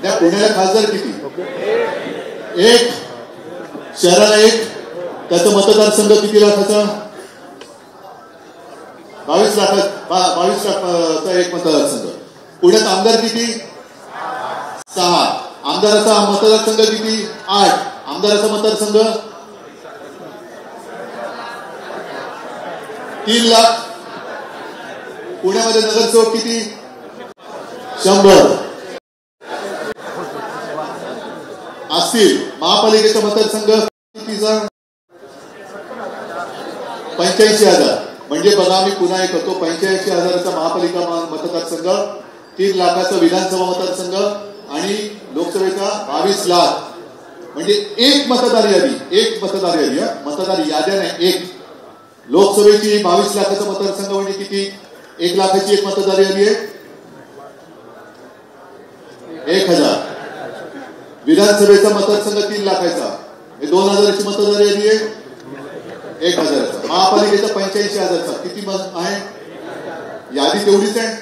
त्या पुण्याला खासदार किती? एक. शहराला एक. त्याचा मतदारसंघ किती लाखाचा? 22 लाखाचा एक मतदारसंघ. पुण्यात आमदार किती? 6. आमदाराचा मतदारसंघ किती? 8. आमदाराचा मतदारसंघ 3 लाख. पुण्यामध्ये नगरसेवक किती? 100 असतील. महापालिकेचा मतदारसंघ कितीचा? 85,000. म्हणजे बघा, मी पुन्हा एक होतो. 85,000चा महापालिका मतदारसंघ, 3 लाखाचा विधानसभा मतदारसंघ आणि लोकसभेचा 22 लाख. म्हणजे एक मतदार यादी. मतदार याद्या नाही, एक. लोकसभेची 22 लाखाचा मतदारसंघ म्हणजे किती? 1 लाखाची एक मतदार यादी आहे. 1000. विधानसभेचा मतदारसंघ 3 लाखाचा, हे 2000ची मतदार यादी आहे. 1000चा. महापालिकेचा 85,000चा किती आहे? यादी तेवढीच आहे.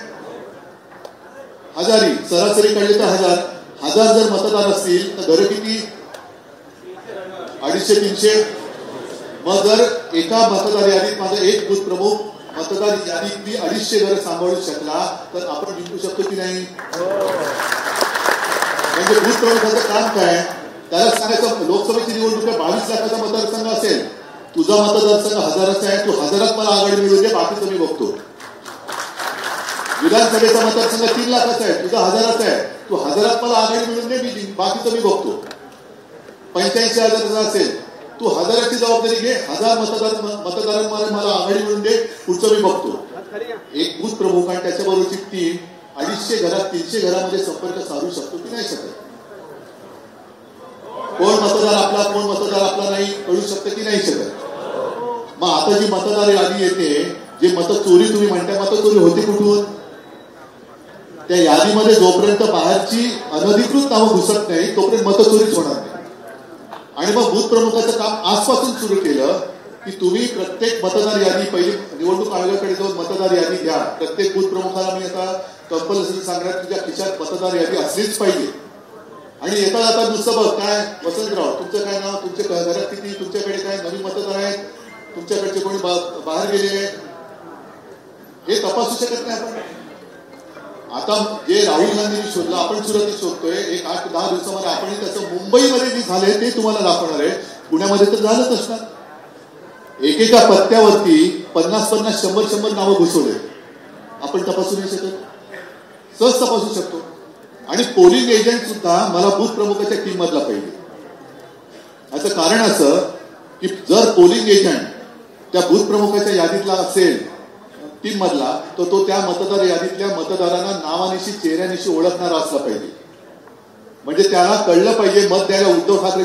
1000. सरासरी काढली तर 1000 जर मतदार असतील तर घरं किती? 250-300. मग जर एका मतदार यादीत माझा एक बूथ प्रमुख मतदार यादीतली 250 घरं सांभाळू शकला तर आपण जिंकू शकतो की नाही? म्हणजे बूथ प्रमुखाचं काम काय? त्याला सांगायचं लोकसभेची निवडणूक 22 लाखाचा मतदारसंघ असेल, तुझा मतदारसंघ 1000चा आहे, तू 1000त मला आघाडी मिळू दे, बाकीचं मी बघतो. विधानसभेचा मतदारसंघ 3 लाखाचा आहे, तुझा 1000चा आहे, तू 1000त मला आघाडी मिळून दे, मी बाकीचं मी बघतो. 85,000चा असेल, तू 1000ची जबाबदारी घे, 1000 मतदारांमध्ये मला आघाडी मिळून दे, पुढचं मी बघतो. एक बूथ प्रमुख आणि त्याच्याबरोबरची टीम 250 घरात 300 घरामध्ये संपर्क साधू शकतो की नाही शकत? कोण मतदार आपला नाही कळू शकतं की नाही शकत? मग आता जी मतदार यादी येते, जे मतचोरी तुम्ही म्हणता, मतचोरी होती कुठून? त्या यादीमध्ये जोपर्यंत बाहेरची अनधिकृत नावं घुसत नाही तोपर्यंत मतचोरीच होणार नाही. आणि मग बूथ प्रमुखाचं काम आजपासून सुरू केलं की तुम्ही प्रत्येक मतदार यादी, पहिली निवडणूक आयोगाकडे जाऊन मतदार यादी द्या. प्रत्येक बूथ प्रमुखाला मी आता कंपल्सरी सांगणार, तुझ्या खिशात मतदार यादी असलीच पाहिजे. आणि येता जाता नुसतं बघ, काय वसंतराव तुमचं काय नाव, तुमच्या घरात किती, तुमच्याकडे काय नवीन मतदार आहेत, तुमच्याकडचे कोणी बाहेर गेलेले आहेत, हे तपासू शकत नाही आपण. आता जे राहुल गांधींनी शोधलं, आपण सुरुवातीत शोधतोय. एक 8-10 दिवसामध्ये आपण त्याचं मुंबईमध्ये जे झालंय ते तुम्हाला दाखवणार आहे. पुण्यामध्ये तर झालंच असणार. एकेका पत्त्यावरती 50-50, 100-100 नावं घुसवले. आपण तपासू नाही शकत? सहज तपासू शकतो. आणि पोलिंग एजंट सुद्धा मला बूथ प्रमुखाच्या टीम मधला पाहिजे. याचं कारण असं की जर पोलिंग एजंट त्या बूथ प्रमुखाच्या यादीतला असेल टीम मधला, तर तो त्या मतदार यादीतल्या मतदारांना नावानिशी चेहऱ्यानिशी ओळखणारा असला पाहिजे. म्हणजे त्याला कळलं पाहिजे मत द्यायला उद्धव ठाकरे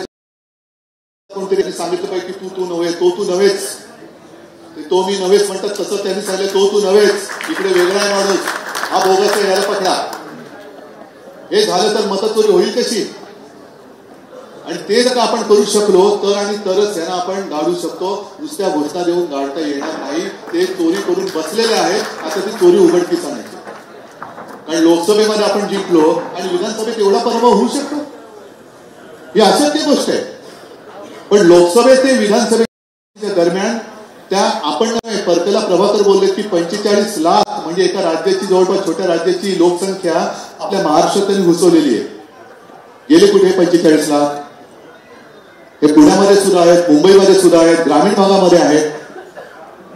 कोणतरी सांगितलं पाहिजे की तू नव्हे, तू नव्हेच, तो मी नव्हेच म्हणतात तसं त्यांनी सांगितलं, तू नव्हेच, इकडे वेगळा आहे माणूस, हा बोगस आहे, याला पकडा. हे झालं तर मतचोरी होईल कशी? आणि ते जर आपण करू शकलो तर आणि तरच यांना आपण गाडू शकतो. नुसत्या घोषणा देऊन गाडता येणार नाही. ते चोरी करून बसलेले आहेत. आता ती चोरी उघडकीस आणायची. कारण लोकसभेमध्ये आपण जिंकलो आणि विधानसभेत एवढा पराभव होऊ शकतो, ही अशक्य गोष्ट आहे. पण लोकसभे ते विधानसभेच्या दरम्यान त्या आपण परकला प्रभाकर बोलले की 45 लाख म्हणजे एका राज्याची, जवळपास छोट्या राज्याची लोकसंख्या आपल्या महाराष्ट्रात त्यांनी घुसवलेली आहे. गेले कुठे 45 लाख? हे पुण्यामध्ये सुद्धा आहेत, मुंबईमध्ये सुद्धा आहेत, ग्रामीण भागामध्ये आहेत.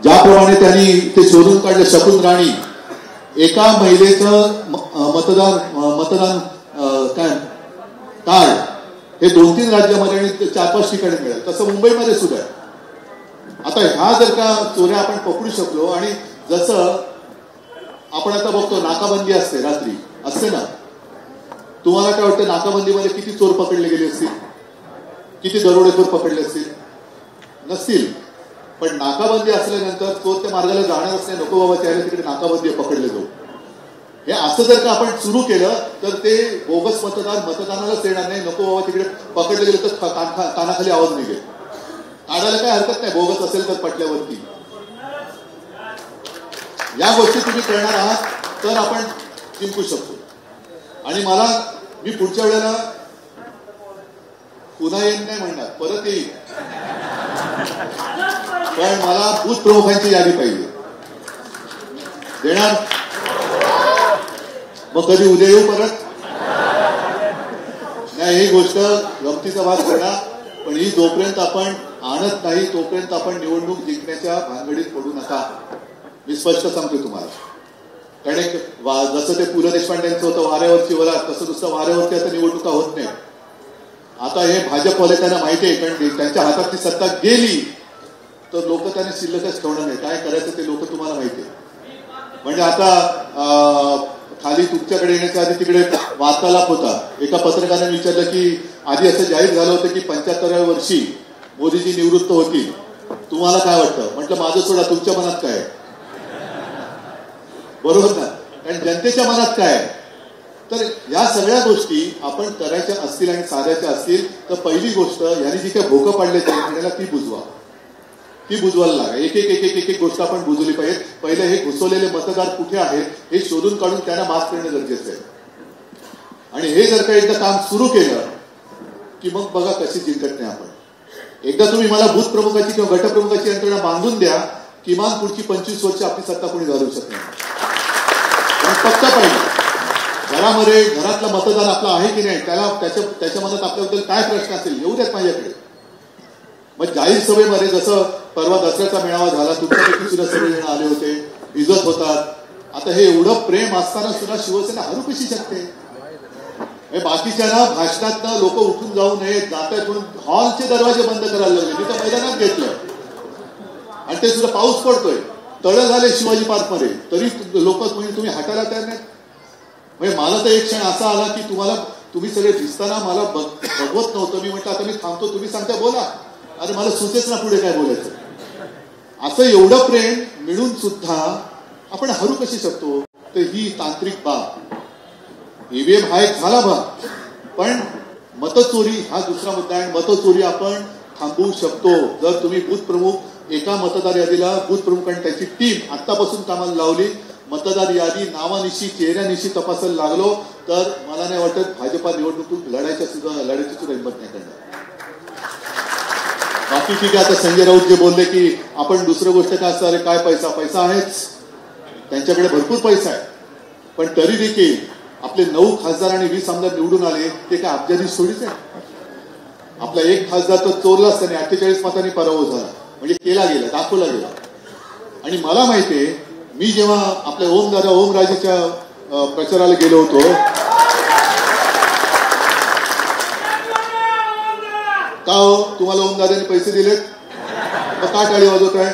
ज्याप्रमाणे त्यांनी ते शोधून काढले, शकुन राणी, एका महिलेचं मतदान काय कार्ड हे 2-3 राज्यामध्ये आणि 4-5 ठिकाणी मिळेल. तसं मुंबईमध्ये सुद्धा आहे. आता ह्या जर का चोऱ्या आपण पकडू शकलो, आणि जसं आपण आता बघतो नाकाबंदी असते, रात्री असते ना, तुम्हाला काय वाटतं नाकाबंदीमध्ये किती चोर पकडले गेले असतील? किती दरोडेखोर पकडले असतील? नसतील. पण नाकाबंदी असल्यानंतर चोर त्या मार्गाला जाणारच नाही. नको बाबा त्याला तिकडे नाकाबंदी पकडले जाऊ. हे असं जर का आपण सुरू केलं तर ते बोगस मतदानालाच येणार नाही. नको बाबा तिकडे पकडले गेले तर कानाखाली आवाज निघेल. काढायला काय हरकत नाही बोगस असेल तर पटल्यावरती. या गोष्टी तुम्ही करणार आहात तर आपण जिंकू शकतो. आणि मी पुढच्या वेळेला पुन्हा येईन नाही म्हणणार, परत येईल, पण मला बूथ प्रमुखांची यादी पाहिजे. देणार? मग कधी उद्या येऊ परत? नाही, ही गोष्ट गमतीचा भाग करणार, पण ही जोपर्यंत आपण आणत नाही तोपर्यंत आपण निवडणूक जिंकण्याच्या भानगडीत पडू नका. मी स्पष्ट सांगतो तुम्हाला. कारण जसं ते पु ल देशपांडेंचं होतं वाऱ्यावरची वरात, तसं नुसतं वाऱ्यावरती आता निवडणुका होत नाही. आता हे भाजपवाले त्यांना माहिती आहे, कारण त्यांच्या हातात ती सत्ता गेली तर लोक त्यांना शिल्लकच ठेवणार नाही. काय करायचं ते लोक तुम्हाला माहिती आहे. म्हणजे आता खाली तुमच्याकडे येण्याच्या आधी तिकडे वार्तालाप होता. एका पत्रकाराने विचारलं की आधी असं जाहीर झालं होतं की 75व्या वर्षी मोदीजी निवृत्त होतील, तुम्हाला काय वाटतं? म्हटलं माझं सोडा, तुमच्या मनात काय? बरोबर ना? कारण जनतेच्या मनात काय? तर या सगळ्या गोष्टी आपण करायच्या असतील आणि साधायच्या असतील तर पहिली गोष्ट यांनी जी काही भोकं पाडले ते ती बुजवा. ती बुजवायला लागा. एक एक गोष्ट आपण बुजवली पाहिजे. पहिले हे घुसवलेले मतदार कुठे आहेत हे शोधून काढून त्यांना माफ करणं गरजेचं आहे. आणि हे जर का एकदा काम सुरू केलं की मग बघा कशी जिंकत नाही आपण. एकदा तुम्ही मला बूथ प्रमुखाची किंवा गटप्रमुखाची यंत्रणा बांधून द्या, किमान पुढची 25 वर्ष आपली सत्ता कोणी घालवू शकणार. फक्त पाहिजे घरातला मतदार आपला आहे की नाही, त्याच्या मनात आपल्याबद्दल काय प्रश्न असेल येऊ द्यात माझ्याकडे. मग जाहीर सभेमध्ये जसं परवा दसऱ्याचा मेळावा झाला, तुमच्यापैकी सुद्धा सगळेजण आले होते, भिजत होतात. आता हे एवढं प्रेम असताना सुद्धा शिवसेना हरू कशी शकते? बाकीच्या ना भाषणात लोक उठून जाऊ नये, जातात म्हणून हॉलचे दरवाजे बंद करायला लागले. मी तर मैदानात घेतलं आणि ते सुद्धा पाऊस पडतोय, तळं झाले शिवाजी पार्क मध्ये, तरी लोक तुम्ही हटायला तयार नाही. म्हणजे मला तर एक क्षण असा आला की तुम्ही सगळे दिसताना मला बघवत नव्हतं. मी म्हटलं आता मी थांबतो, तुम्ही सांगता बोला. अरे मला सुचेच ना पुढे काय बोलायचं. असं एवढं प्रेम मिळून सुद्धा आपण हरू कशी शकतो? तर ही तांत्रिक बाब. ईव्हीएम हा एक झाला भाग, पण मतचोरी हा दुसरा मुद्दा आहे. मतचोरी आपण थांबवू शकतो जर तुम्ही बूथ प्रमुख एका मतदार यादीला बूथ प्रमुखांनी त्याची टीम आतापासून कामाला लावली, मतदार यादी नावानिशी चेहऱ्यानिशी तपासायला लागलो तर मला नाही वाटत भाजपा निवडणूक लढायची सुद्धा हिंमत नाही करणार. बाकी ठीक आहे. आता संजय राऊत जे बोलले की आपण दुसरं गोष्ट काय असतं, अरे काय पैसा आहेच, त्यांच्याकडे भरपूर पैसा आहे, पण तरी देखील आपले 9 खासदार आणि 20 आमदार निवडून आले ते काय अब्जाधीश थोडीच आहे. आपला एक खासदार तर चोरलाच, त्याने 48 मतांनी पराभव झाला, म्हणजे केला गेला, दाखवला गेला. आणि मला माहितीये, मी जेव्हा आपल्या ओमराजेच्या प्रचाराला गेलो होतो, का हो तुम्हाला ओमदादांनी पैसे दिलेत, मग का टाळी वाजवत आहे?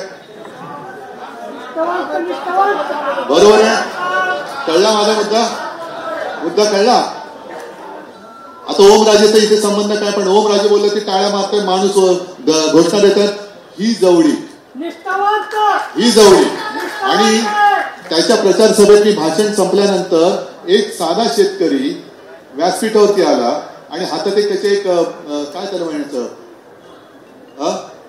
बरोबर आहे. कळला माझा मुद्दा कळला. आता ओमराजेचा इथे संबंध काय, पण ओमराजे बोलले की टाळ्या मारतोय माणूस, घोषणा देतात, ही जवळी. आणि त्याच्या प्रचार सभेतली भाषण संपल्यानंतर एक साधा शेतकरी व्यासपीठावरती आला आणि हातात एक त्याचे एक काय त्याला म्हणायचं,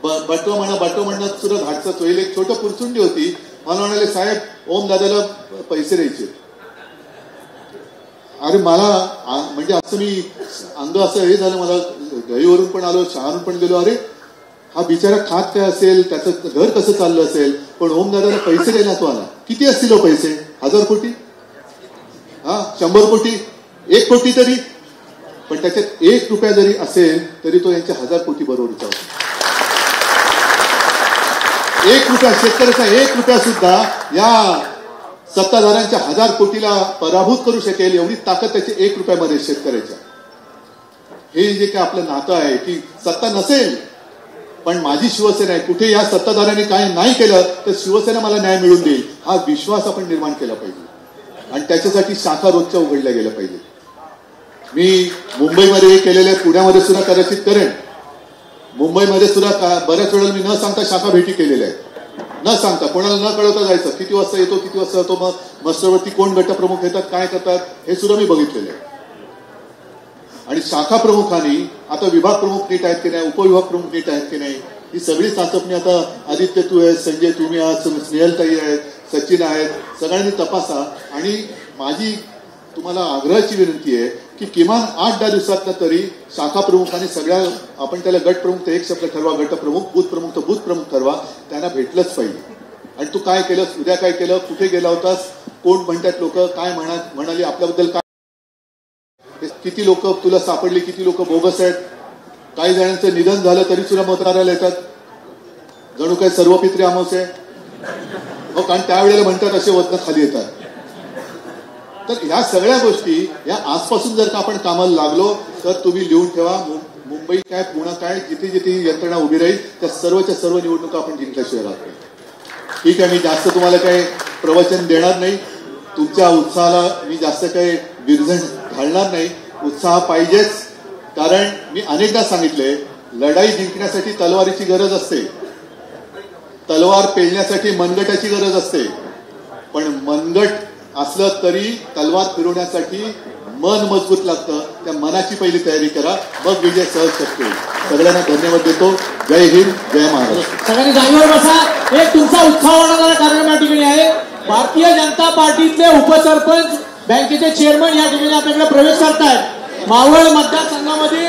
बटवा म्हणणं सुद्धा घाटचं चोईल एक छोटं पुरचुंडी होती. मला म्हणाले साहेब ओमदादाला पैसे द्यायचे. अरे मला म्हणजे असं मी अंग असं हे झालं, मला घरीवरून पण आलो, शहरातून पण गेलो. अरे हा बिचारा खात काय असेल, त्याचं घर कसं चाललं असेल, पण ओमदादाला पैसे द्यायला तो आला. किती असतील हो पैसे? 1000 कोटी, 100 कोटी, 1 कोटी तरी, पण त्याच्यात 1 रुपया जरी असेल तरी तो यांच्या 1000 कोटी बरोबरचा होता. 1 रुपया, शेतकऱ्याचा 1 रुपया सुद्धा या सत्ताधाऱ्यांच्या 1000 कोटीला पराभूत करू शकेल एवढी ताकद त्याच्या 1 रुपयामध्ये शेतकऱ्याच्या. हे जे काय आपलं नातं आहे की सत्ता नसेल पण माझी शिवसेना आहे, कुठे या सत्ताधाऱ्यांनी काय नाही केलं तर शिवसेना मला न्याय मिळवून देईल, हा विश्वास आपण निर्माण केला पाहिजे. आणि त्याच्यासाठी शाखा रोजच्या उघडल्या गेल्या पाहिजे. मी मुंबईमध्ये केलेल्या, पुण्यामध्ये सुद्धा कदाचित करेन. मुंबईमध्ये सुद्धा बऱ्याच वेळेला मी न सांगता शाखा भेटी केलेल्या आहेत. न सांगता, कोणाला न कळवता जायचं, किती वाजता येतो किती वाजता येतो, मग मस्तवरती कोण गटप्रमुख येतात, काय करतात, हे सुद्धा मी बघितलेलं आहे. आणि शाखा प्रमुखांनी आता विभाग प्रमुख नीट आहेत की नाही, उपविभाग प्रमुख नीट आहेत की नाही, ही सगळी चाचपणी आता आदित्य तू आहे, संजय तुम्ही आहात, स्नेहलताई आहेत, सचिन आहेत, सगळ्यांनी तपासा. आणि माझी तुम्हाला आग्रहाची विनंती आहे की किमान 8-10 दिवसात तरी शाखा प्रमुखांनी सगळ्या, आपण त्याला गट प्रमुख तर एक शब्द ठरवा, गट प्रमुख, बूथ प्रमुख तर बूथ प्रमुख ठरवा, त्यांना भेटलंच पाहिजे. आणि तू काय केलंस, उद्या काय केलं, कुठे गेला होतास, कोण म्हणतात लोक, काय म्हणाली आपल्याबद्दल, काय, किती लोक तुला सापडली, किती लोक बोगस आहेत. काही जणांचं निधन झालं तरी सुद्धा मतदाराला येतात, जणू काय सर्व पित्री अमावस्या आहे. कारण त्यावेळेला म्हणतात असे वजन खाली येतात. तर ह्या सगळ्या गोष्टी या आजपासून जर का आपण कामाला लागलो तर तुम्ही लिहून ठेवा, मुंबई काय, पुणे काय, जिथे जिथे यंत्रणा उभी राहील त्या सर्वच्या सर्व निवडणुका आपण जिंकल्याशिवाय राहतो. ठीक आहे, मी जास्त तुम्हाला काही प्रवचन देणार नाही, तुमच्या उत्साहाला मी जास्त काही विरजण घालणार नाही. उत्साह पाहिजेच, कारण मी अनेकदा सांगितले, लढाई जिंकण्यासाठी तलवारीची गरज असते, तलवार पेलण्यासाठी मनगटाची गरज असते, पण मनगट असलं तरी तलवार फिरवण्यासाठी मन मजबूत लागतं. त्या मनाची पहिली तयारी करा, मग विजय सहज शक्य होईल. सगळ्यांना धन्यवाद देतो. जय हिंद, जय महाराष्ट्र. सगळ्यांनी जागेवर बसा. एक तुमचा उत्साह वाढवणारा कार्यक्रम या ठिकाणी आहे. भारतीय जनता पार्टीतले उपसरपंच, बँकेचे चेअरमन या ठिकाणी आपल्याकडे प्रवेश करतायत. मावळ मतदारसंघामध्ये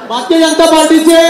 भारतीय जनता पार्टीचे